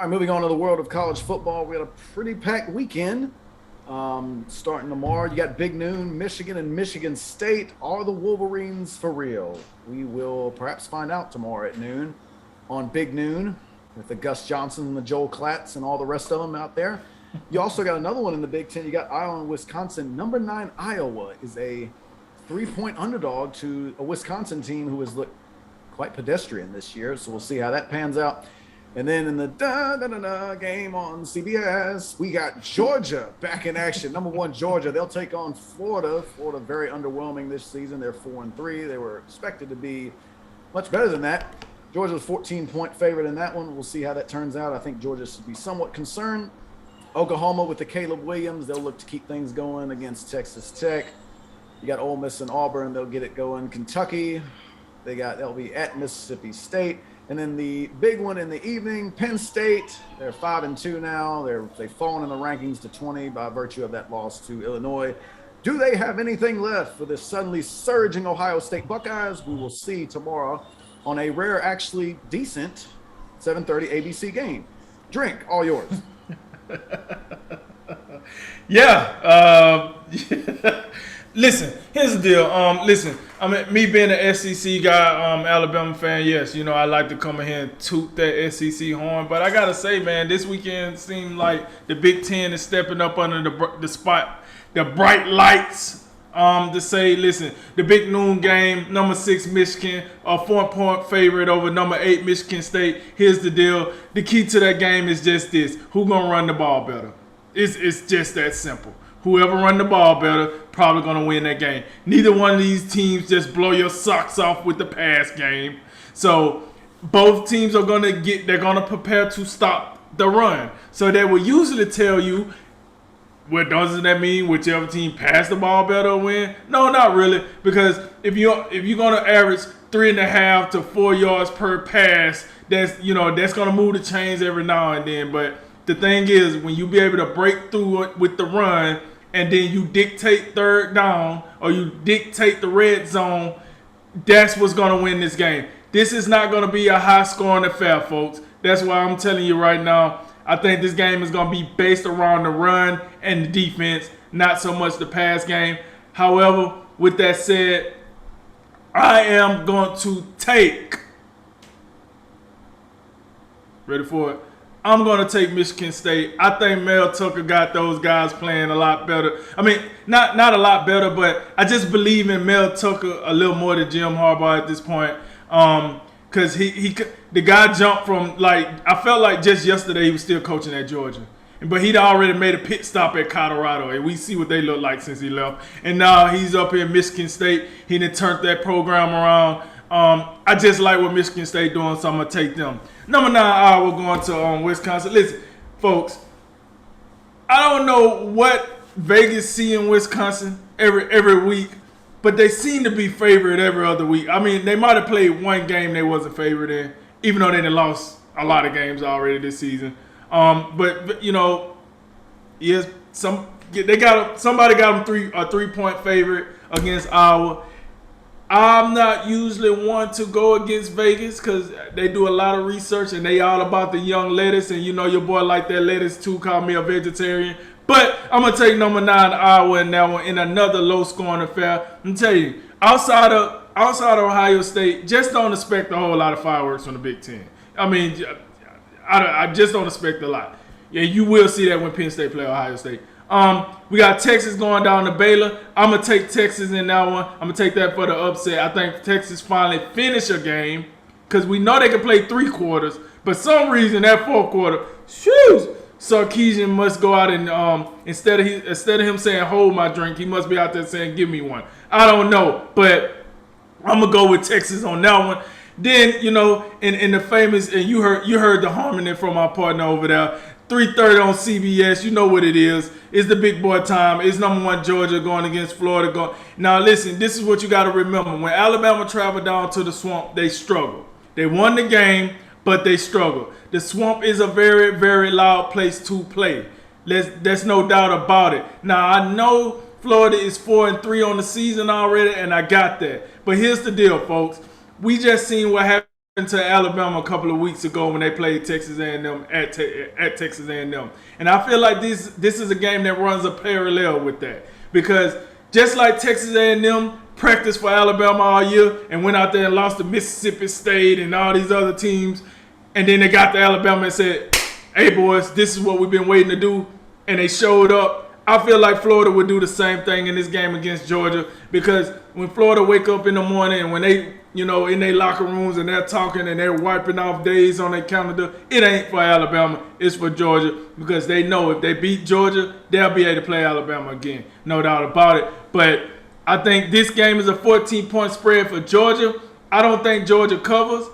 All right, moving on to the world of college football, we had a pretty packed weekend. Starting tomorrow, you got Big Noon, Michigan and Michigan State. Are the Wolverines for real? We will perhaps find out tomorrow at noon on Big Noon with the Gus Johnson and the Joel Klatts and all the rest of them out there. You also got another one in the Big Ten. You got Iowa and Wisconsin. Number 9 Iowa is a 3-point underdog to a Wisconsin team who has looked quite pedestrian this year. So we'll see how that pans out. And then in the game on CBS, we got Georgia back in action. Number 1 Georgia. They'll take on Florida. Florida very underwhelming this season. They're 4-3. They were expected to be much better than that. Georgia was 14-point favorite in that one. We'll see how that turns out. I think Georgia should be somewhat concerned. Oklahoma with the Caleb Williams. They'll look to keep things going against Texas Tech. You got Ole Miss and Auburn. They'll get it going. Kentucky. They'll be at Mississippi State. And then the big one in the evening, Penn State. They're 5-2 now. They've fallen in the rankings to 20 by virtue of that loss to Illinois. Do they have anything left for this suddenly surging Ohio State Buckeyes? We will see tomorrow on a rare, actually decent 7:30 ABC game. Drink, all yours. Yeah. Listen, here's the deal. Listen, I mean, me being an SEC guy, Alabama fan, yes, you know, I like to come in here and toot that SEC horn. But I got to say, man, this weekend seemed like the Big Ten is stepping up under the bright lights to say, listen, the Big Noon game, number 6 Michigan, a 4-point favorite over number 8 Michigan State. Here's the deal. The key to that game is just this. Who's going to run the ball better? It's just that simple. Whoever run the ball better, probably going to win that game. Neither one of these teams just blow your socks off with the pass game. So both teams are going to prepare to stop the run. So they will usually tell you, what doesn't that mean whichever team pass the ball better will win? No, not really. Because if you're going to average 3.5 to 4 yards per pass, that's going to move the chains every now and then. But the thing is, when you be able to break through it with the run, and then you dictate third down or you dictate the red zone, that's what's going to win this game. This is not going to be a high-scoring affair, folks. That's why I'm telling you right now, I think this game is going to be based around the run and the defense, not so much the pass game. However, with that said, I am going to take, ready for it? I'm going to take Michigan State. I think Mel Tucker got those guys playing a lot better. I mean, not a lot better, but I just believe in Mel Tucker a little more than Jim Harbaugh at this point. Because the guy jumped from, like, I felt like just yesterday he was still coaching at Georgia. But he'd already made a pit stop at Colorado, and we see what they look like since he left. And now he's up here in Michigan State. He done turned that program around. I just like what Michigan State doing, so I'm going to take them. Number 9, Iowa going to Wisconsin. Listen, folks, I don't know what Vegas see in Wisconsin every week, but they seem to be favored every other week. I mean, they might have played one game they wasn't favored in, even though they done lost a lot of games already this season. But you know, yes, somebody got them a 3-point favorite against Iowa. I'm not usually one to go against Vegas because they do a lot of research and they all about the young lettuce. And you know your boy like that lettuce too, called me a vegetarian. But I'm going to take number 9 Iowa in that one in another low-scoring affair. I'm telling you, outside of Ohio State, just don't expect a whole lot of fireworks from the Big Ten. I mean, I just don't expect a lot. Yeah, you will see that when Penn State play Ohio State. We got Texas going down to Baylor. I'm going to take Texas in that one. I'm going to take that for the upset. I think Texas finally finish a game because we know they can play 3 quarters. But some reason that 4th quarter, Sarkisian must go out and instead of him saying hold my drink, he must be out there saying give me one. I don't know, but I'm going to go with Texas on that one. Then, you know, in the famous, and you heard the harmony from our partner over there, 3:30 on CBS. You know what it is. It's the big boy time. It's number 1 Georgia going against Florida. Now, listen, this is what you got to remember. When Alabama traveled down to the Swamp, they struggled. They won the game, but they struggled. The Swamp is a very, very loud place to play. There's no doubt about it. Now, I know Florida is 4-3 on the season already, and I got that. But here's the deal, folks. We just seen what happened into Alabama a couple of weeks ago when they played Texas A&M at Texas A&M, and I feel like this is a game that runs a parallel with that, because just like Texas A&M practiced for Alabama all year and went out there and lost to Mississippi State and all these other teams, and then they got to Alabama and said, "Hey boys, this is what we've been waiting to do," and they showed up. I feel like Florida would do the same thing in this game against Georgia, because when Florida wake up in the morning and when they, in their locker rooms and they're talking and they're wiping off days on their calendar, it ain't for Alabama, it's for Georgia, because they know if they beat Georgia, they'll be able to play Alabama again, no doubt about it. But I think this game is a 14-point spread for Georgia. I don't think Georgia covers.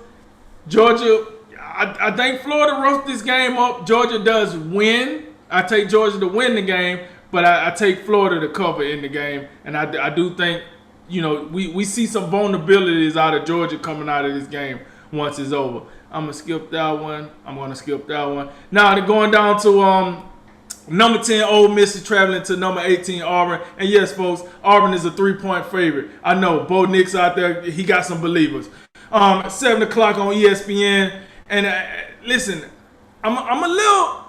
Georgia, I think Florida roughs this game up. Georgia does win. I take Georgia to win the game, but I take Florida to cover in the game. And I do think, we see some vulnerabilities out of Georgia coming out of this game once it's over. I'm going to skip that one. Now, they're going down to number 10, Ole Miss is traveling to number 18, Auburn. And yes, folks, Auburn is a 3-point favorite. I know, Bo Nix out there, he got some believers. 7 o'clock on ESPN. And listen, I'm a little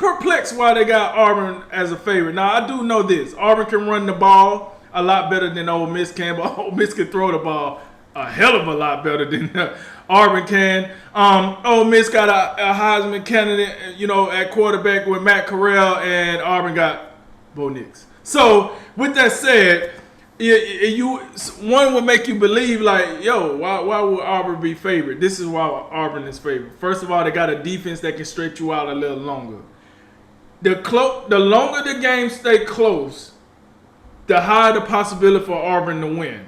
perplexed why they got Auburn as a favorite. Now, I do know this. Auburn can run the ball a lot better than Ole Miss can, but Ole Miss can throw the ball a hell of a lot better than Auburn can. Ole Miss got a Heisman candidate, at quarterback with Matt Corral, and Auburn got Bo Nix. So, with that said, one would make you believe like, why would Auburn be favored? This is why Auburn is favored. First of all, they got a defense that can stretch you out a little longer. The longer the game stay close, the higher the possibility for Auburn to win.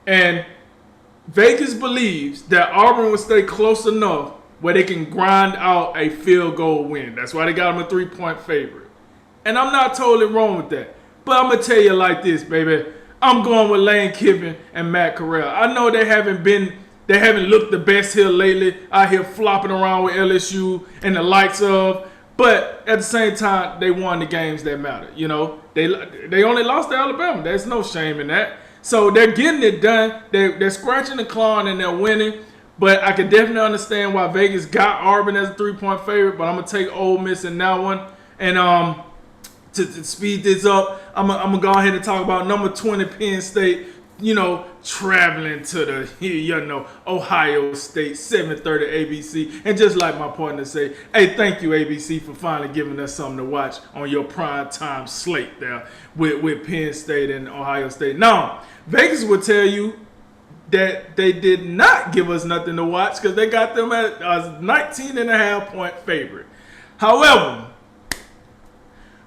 And Vegas believes that Auburn will stay close enough where they can grind out a field goal win. That's why they got them a 3-point favorite. And I'm not totally wrong with that. But I'm going to tell you like this, baby. I'm going with Lane Kiffin and Matt Corral. I know they haven't looked the best here lately, out here flopping around with LSU and the likes of, but at the same time, they won the games that matter. They only lost to Alabama. There's no shame in that. So they're getting it done. They're scratching the claw and they're winning. But I can definitely understand why Vegas got Auburn as a 3-point favorite. But I'm gonna take Ole Miss in that one. And to speed this up, I'm gonna go ahead and talk about number 20 Penn State. Traveling to the Ohio State, 7:30 ABC. And just like my partner say, hey, thank you ABC for finally giving us something to watch on your prime time slate there with Penn State and Ohio State. Now, Vegas will tell you that they did not give us nothing to watch because they got them at a 19.5-point favorite. However,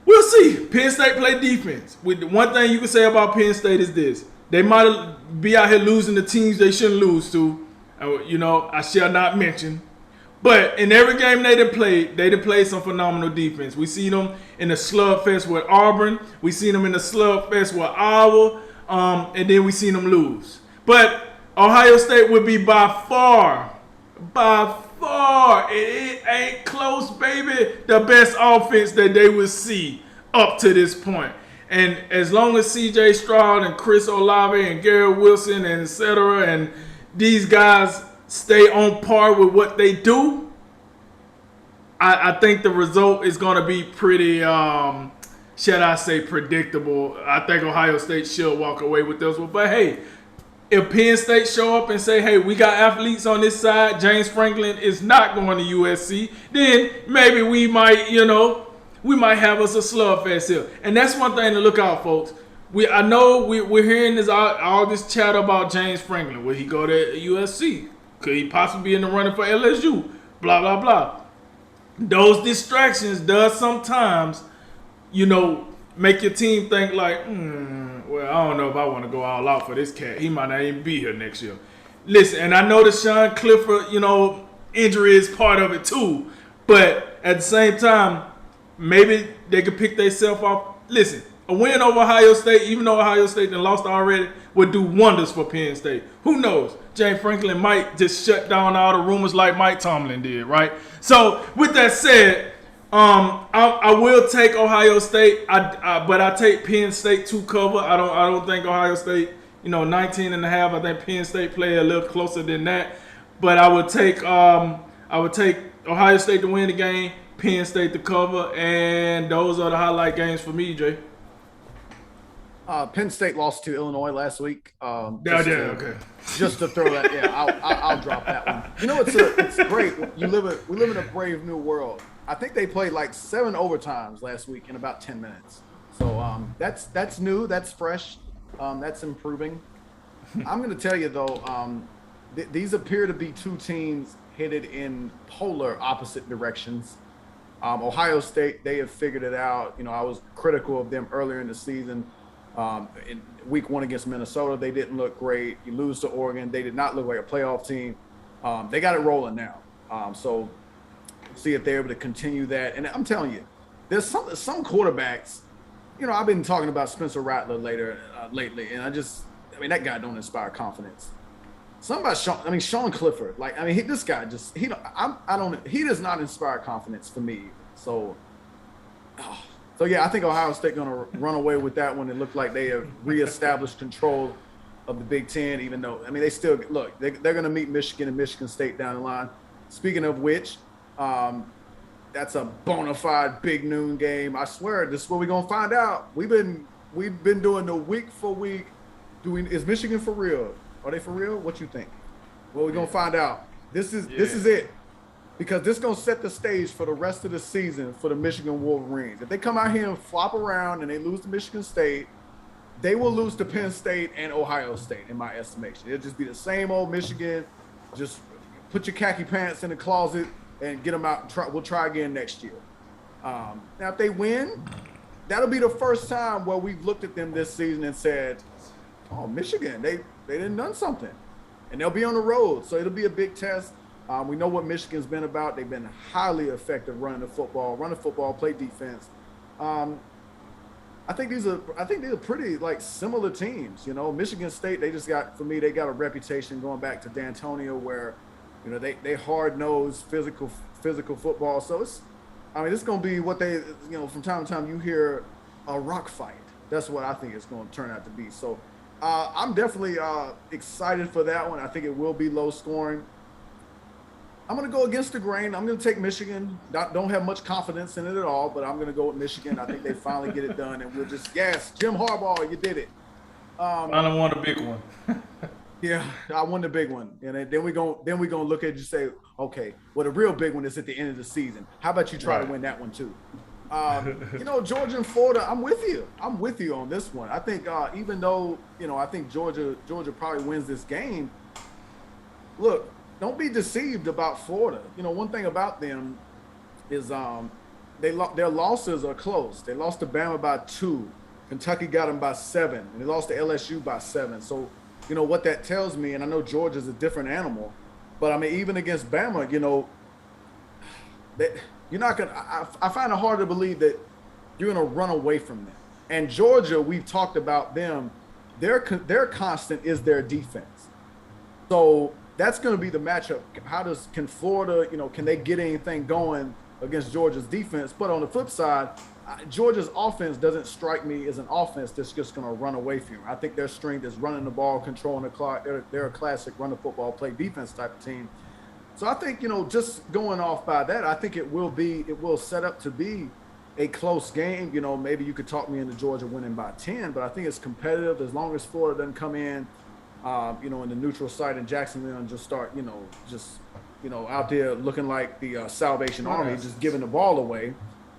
we'll see. Penn State play defense. One thing you can say about Penn State is this. They might be out here losing the teams they shouldn't lose to. I shall not mention. But in every game they done played some phenomenal defense. We see them in the slugfest with Auburn. We see them in the slugfest with Iowa. And then we see them lose. But Ohio State would be by far, it ain't close, baby, the best offense that they would see up to this point. And as long as C.J. Stroud and Chris Olave and Garrett Wilson and et cetera, and these guys stay on par with what they do, I think the result is going to be pretty, shall I say, predictable. I think Ohio State should walk away with this one. But, hey, if Penn State show up and say, hey, we got athletes on this side, James Franklin is not going to USC, then maybe we might, we might have us a slugfest here. And that's one thing to look out, folks. I know we're hearing all this chatter about James Franklin. Will he go to USC? Could he possibly be in the running for LSU? Blah, blah, blah. Those distractions does sometimes, make your team think like, well, I don't know if I want to go all out for this cat. He might not even be here next year. Listen, and I know the Sean Clifford, injury is part of it too. But at the same time, maybe they could pick themselves off. Listen, a win over Ohio State, even though Ohio State done lost already, would do wonders for Penn State. Who knows? James Franklin might just shut down all the rumors like Mike Tomlin did, right? So, with that said, I will take Ohio State, but I take Penn State to cover. I don't think Ohio State, 19.5. I think Penn State play a little closer than that. but I would take Ohio State to win the game, Penn State to cover, and those are the highlight games for me, Jay. Penn State lost to Illinois last week. Okay. Just to throw that, yeah, I'll drop that one. You know, it's great. We live in a brave new world. I think they played like 7 overtimes last week in about 10 minutes. So that's new, that's fresh, that's improving. I'm going to tell you though, these appear to be two teams headed in polar opposite directions. Ohio State, they have figured it out. You know, I was critical of them earlier in the season. In week 1 against Minnesota, they didn't look great. You lose to Oregon, they did not look like a playoff team. They got it rolling now. So see if they're able to continue that. And I'm telling you, there's some quarterbacks. You know, I've been talking about Spencer Rattler lately, and that guy don't inspire confidence. Something about Sean Clifford. This guy he does not inspire confidence for me. So yeah, I think Ohio State going to run away with that one. It looked like they have reestablished control of the Big Ten, even though, they still look, they're going to meet Michigan and Michigan State down the line. Speaking of which, that's a bona fide big noon game. I swear, this is what we're going to find out. We've been doing the week for week. Is Michigan for real? Are they for real? What you think? Well, we're going to find out. This is it. Because this is going to set the stage for the rest of the season for the Michigan Wolverines. If they come out here and flop around and they lose to Michigan State, they will lose to Penn State and Ohio State, in my estimation. It'll just be the same old Michigan. Just put your khaki pants in the closet and get them out. We'll try again next year. Now, if they win, that'll be the first time where we've looked at them this season and said, oh, Michigan, they done something. And they'll be on the road, so it'll be a big test. We know what Michigan's been about. They've been highly effective running the football, play defense. I think these are pretty similar teams. You know, Michigan State, they got a reputation going back to D'Antonio where, you know, they hard-nosed physical football. So it's going to be what they, you know, from time to time you hear a rock fight. That's what I think it's going to turn out to be. So I'm definitely excited for that one. I think it will be low scoring. I'm going to go against the grain. I'm going to take Michigan. Don't have much confidence in it at all, but I'm going to go with Michigan. I think they finally get it done, and we'll just, yes, Jim Harbaugh, you did it. I don't want a big one. Yeah, I won the big one, and then we're gonna look at it and say, okay, well, the real big one is at the end of the season. How about you try to win that one too? You know, Georgia and Florida, I'm with you on this one. I think even though, you know, I think Georgia probably wins this game. Look. Don't be deceived about Florida. You know, one thing about them is their losses are close. They lost to Bama by 2. Kentucky got them by 7. And they lost to LSU by 7. So, you know, what that tells me, and I know Georgia's a different animal, but, even against Bama, you know, you're not going to – I find it hard to believe that you're going to run away from them. And Georgia, we've talked about them. Their constant is their defense. So – that's going to be the matchup. Can Florida, you know, can they get anything going against Georgia's defense? But on the flip side, Georgia's offense doesn't strike me as an offense that's just going to run away from you. I think their strength is running the ball, controlling the clock. They're a classic run the football, play defense type of team. So I think, you know, just going off by that, I think it will set up to be a close game. You know, maybe you could talk me into Georgia winning by 10, but I think it's competitive as long as Florida doesn't come in, you know, in the neutral site in Jacksonville and just start, out there looking like the Salvation Army, just giving the ball away.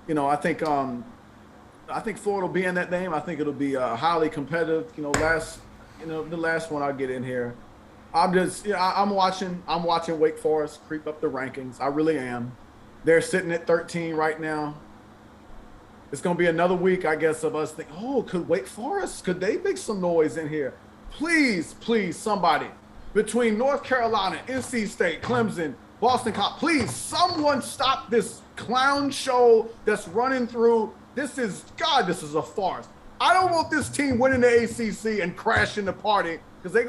You know, I think Florida will be in that game. I think it'll be highly competitive. You know, the last one I'll get in here. I'm watching Wake Forest creep up the rankings. I really am. They're sitting at 13 right now. It's going to be another week, I guess, of us thinking, oh, could Wake Forest, could they make some noise in here? Please, somebody, between North Carolina, NC State, Clemson, Boston College, please, someone stop this clown show that's running through. This is a farce. I don't want this team winning the ACC and crashing the party because they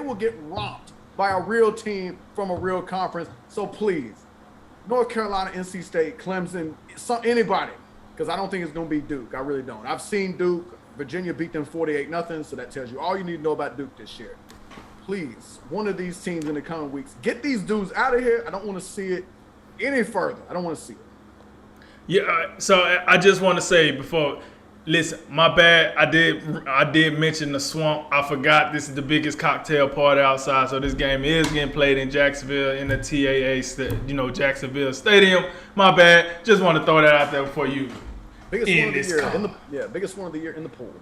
will get romped by a real team from a real conference. So please, North Carolina, NC State, Clemson, anybody, because I don't think it's going to be Duke. I really don't. I've seen Duke. Virginia beat them 48-0, so that tells you all you need to know about Duke this year. please, one of these teams in the coming weeks, get these dudes out of here. I don't want to see it any further. I don't want to see it. Yeah, so I just want to say before, listen, my bad. I did mention the swamp. I forgot this is the biggest cocktail party outside. So this game is getting played in Jacksonville in the Jacksonville Stadium. My bad. Just want to throw that out there before you. Biggest one of the year in the pool.